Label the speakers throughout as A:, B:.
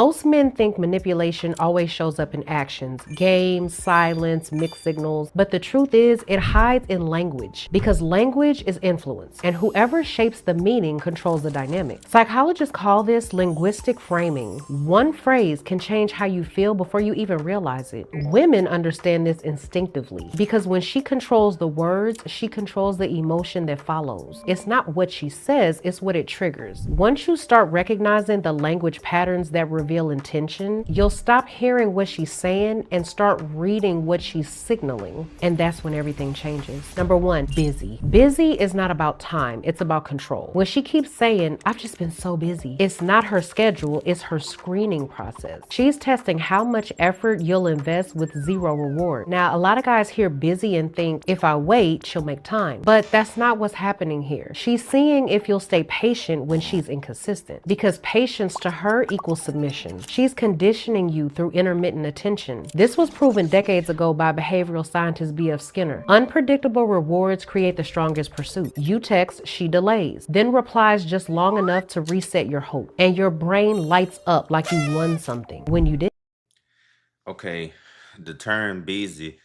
A: Most men think manipulation always shows up in actions, games, silence, mixed signals, but the truth is it hides in language because language is influence and whoever shapes the meaning controls the dynamic. Psychologists call this linguistic framing. One phrase can change how you feel before you even realize it. Women understand this instinctively because when she controls the words, she controls the emotion that follows. It's not what she says, it's what it triggers. Once you start recognizing the language patterns that reveal intention, you'll stop hearing what she's saying and start reading what she's signaling. And that's when everything changes. Number one, busy. Busy is not about time, it's about control. When she keeps saying, I've just been so busy, it's not her schedule, it's her screening process. She's testing how much effort you'll invest with zero reward. Now, a lot of guys hear busy and think, if I wait, she'll make time. But that's not what's happening here. She's seeing if you'll stay patient when she's inconsistent, because patience to her equals submission. She's conditioning you through intermittent attention. This was proven decades ago by behavioral scientist B.F. Skinner. Unpredictable rewards create the strongest pursuit. You text, she delays, then replies just long enough to reset your hope, and your brain lights up like you won something when you did.
B: Okay, the term busy,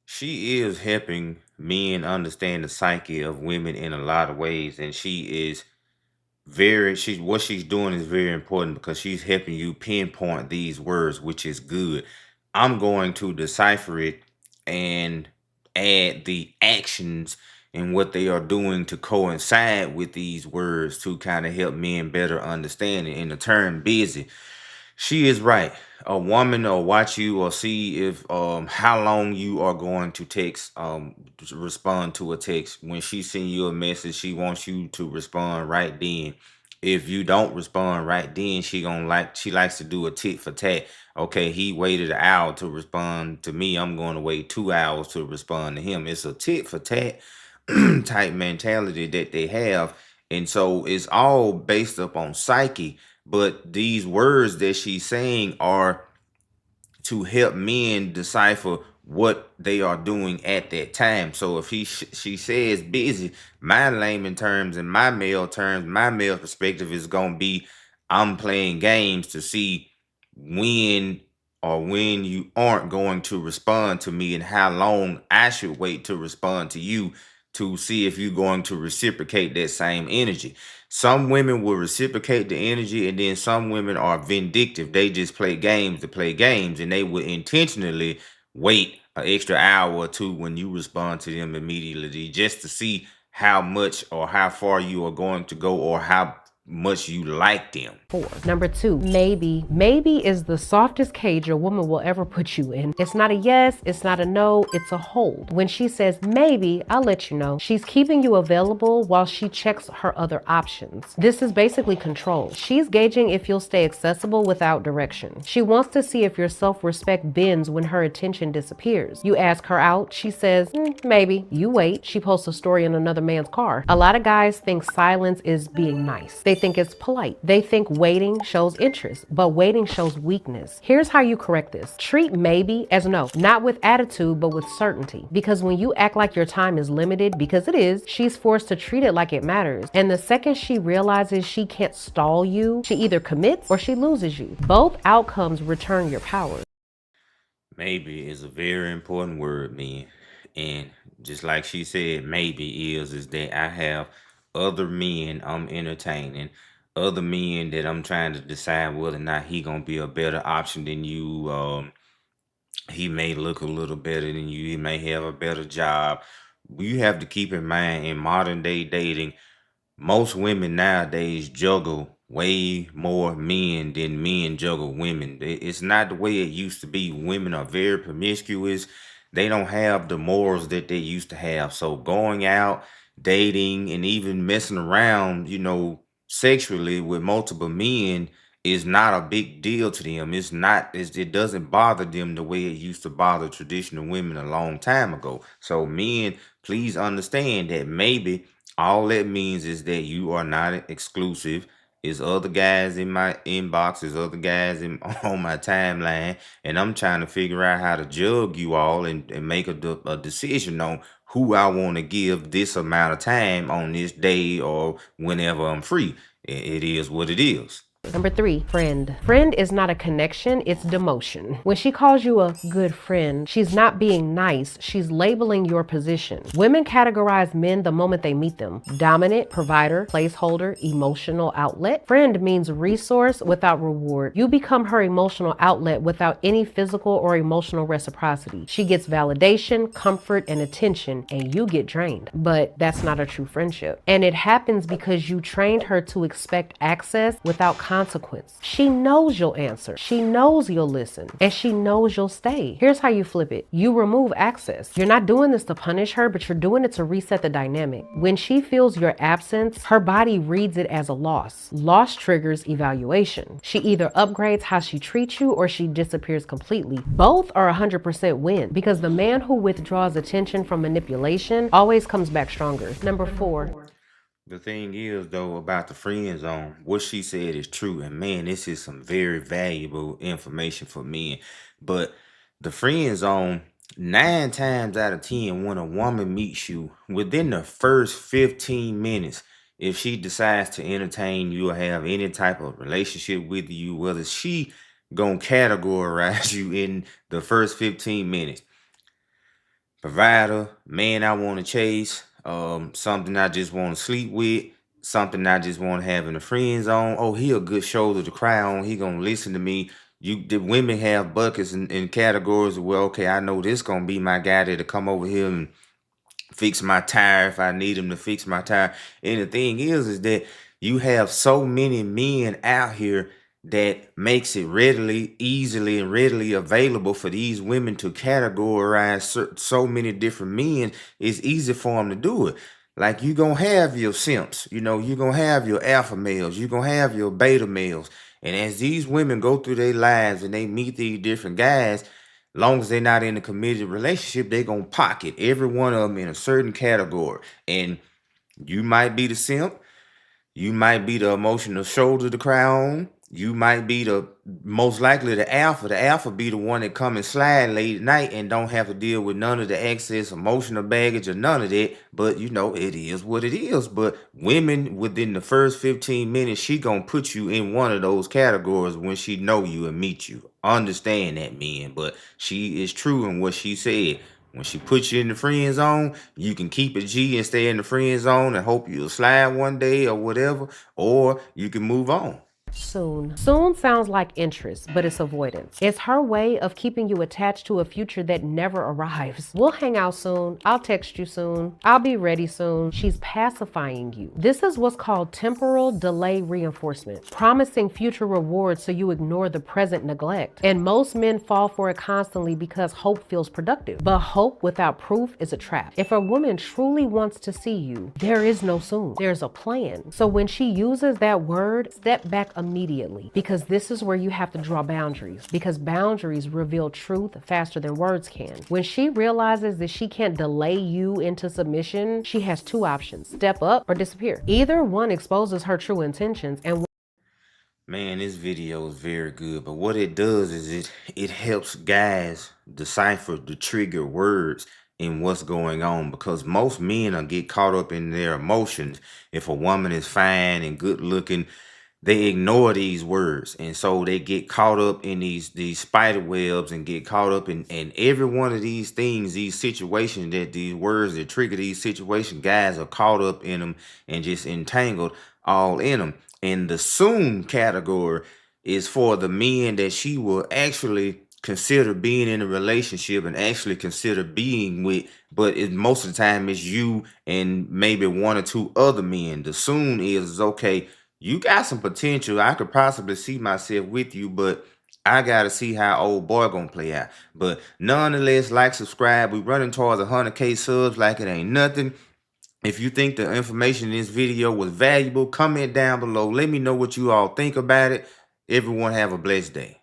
B: she is helping men understand the psyche of women in a lot of ways, and she is she what she's doing is very important because she's helping you pinpoint these words, which is good. I'm going to decipher it and add the actions and what they are doing to coincide with these words to kind of help men better understand it. In the term busy, she is right. A woman will watch you or see if how long you are going to text to respond to a text. When she send you a message, she wants you to respond right then. If you don't respond right then, she likes to do a tit for tat. Okay, he waited an hour to respond to me. I'm going to wait 2 hours to respond to him. It's a tit for tat type mentality that they have. And so it's all based up on psyche. But these words that she's saying are to help men decipher what they are doing at that time. So if she says busy, my layman terms and my male terms, my male perspective is gonna be I'm playing games to see when when you aren't going to respond to me and how long I should wait to respond to you to see if you're going to reciprocate that same energy. Some women will reciprocate the energy, and then some women are vindictive. They just play games to play games, and they will intentionally wait an extra hour or two when you respond to them immediately just to see how much or how far you are going to go or how much you like them.
A: Four. Number two, maybe. Maybe is the softest cage a woman will ever put you in. It's not a yes, it's not a no, it's a hold. When she says maybe, I'll let you know, she's keeping you available while she checks her other options. This is basically control. She's gauging if you'll stay accessible without direction. She wants to see if your self-respect bends when her attention disappears. You ask her out, she says, maybe. You wait, she posts a story in another man's car. A lot of guys think silence is being nice. They think it's polite. They think waiting shows interest, but waiting shows weakness. Here's how you correct this. Treat maybe as no, not with attitude, but with certainty. Because when you act like your time is limited, because it is, she's forced to treat it like it matters. And the second she realizes she can't stall you, she either commits or she loses you. Both outcomes return your power.
B: Maybe is a very important word, man. And just like she said, maybe is that I have other men I'm entertaining, other men that I'm trying to decide whether or not he gonna be a better option than you. He may look a little better than you. He may have a better job. You have to keep in mind in modern day dating, most women nowadays juggle way more men than men juggle women. It's not the way it used to be. Women are very promiscuous. They don't have the morals that they used to have. So going out, dating, and even messing around, sexually with multiple men is not a big deal to them. It doesn't bother them the way it used to bother traditional women a long time ago. So men, please understand that maybe all that means is that you are not exclusive. There's other guys in my inbox, there's other guys on my timeline, and I'm trying to figure out how to jug you all and make a decision on who I want to give this amount of time on this day or whenever I'm free. It is what it is.
A: Number 3, friend. Friend is not a connection, it's demotion. When she calls you a good friend, she's not being nice, she's labeling your position. Women categorize men the moment they meet them. Dominant, provider, placeholder, emotional outlet. Friend means resource without reward. You become her emotional outlet without any physical or emotional reciprocity. She gets validation, comfort, and attention, and you get drained. But that's not a true friendship. And it happens because you trained her to expect access without consequence. She knows you'll answer. She knows you'll listen. And she knows you'll stay. Here's how you flip it. You remove access. You're not doing this to punish her, but you're doing it to reset the dynamic. When she feels your absence, her body reads it as a loss. Loss triggers evaluation. She either upgrades how she treats you or she disappears completely. Both are 100% win because the man who withdraws attention from manipulation always comes back stronger. Number 4.
B: The thing is, though, about the friend zone, what she said is true. And man, this is some very valuable information for men. But the friend zone, 9 times out of 10, when a woman meets you within the first 15 minutes, if she decides to entertain you or have any type of relationship with you, whether she gonna categorize you in the first 15 minutes, provider, man I want to chase, something I just want to sleep with, something I just want to have in the friend zone. Oh, he a good shoulder to cry on. He gonna listen to me. The women have buckets and categories of, well, okay, I know this gonna be my guy that'll come over here and fix my tire if I need him to fix my tire. And the thing is that you have so many men out here that makes it easily and readily available for these women to categorize so many different men. It's easy for them to do it. Like, you gonna have your simps, you gonna have your alpha males, you gonna have your beta males. And as these women go through their lives and they meet these different guys, long as they're not in a committed relationship, they gonna pocket every one of them in a certain category. And you might be the simp, you might be the emotional shoulder to cry on, you might be the most likely the alpha. The alpha be the one that come and slide late at night and don't have to deal with none of the excess emotional baggage or none of that. But it is what it is. But women, within the first 15 minutes, she gonna put you in one of those categories when she know you and meet you. Understand that, men. But she is true in what she said. When she puts you in the friend zone, you can keep it G and stay in the friend zone and hope you'll slide one day or whatever, or you can move on.
A: Soon. Soon sounds like interest, but it's avoidance. It's her way of keeping you attached to a future that never arrives. We'll hang out soon. I'll text you soon. I'll be ready soon. She's pacifying you. This is what's called temporal delay reinforcement, promising future rewards so you ignore the present neglect. And most men fall for it constantly because hope feels productive. But hope without proof is a trap. If a woman truly wants to see you, there is no soon. There's a plan. So when she uses that word, step back immediately, because this is where you have to draw boundaries, because boundaries reveal truth faster than words can. When she realizes that she can't delay you into submission, she has 2 options: step up or disappear. Either one exposes her true intentions, and
B: Man, this video is very good, but what it does is it helps guys decipher the trigger words in what's going on, because most men will get caught up in their emotions. If a woman is fine and good looking, they ignore these words, and so they get caught up in these spider webs and get caught up in every one of these things, these situations, that these words that trigger these situations, guys are caught up in them and just entangled all in them. And the soon category is for the men that she will actually consider being in a relationship and actually consider being with, but most of the time it's you and maybe 1 or 2 other men. The soon is, okay, you got some potential. I could possibly see myself with you, but I gotta see how old boy gonna play out. But nonetheless, like, subscribe. We running towards 100K subs like it ain't nothing. If you think the information in this video was valuable, comment down below. Let me know what you all think about it. Everyone have a blessed day.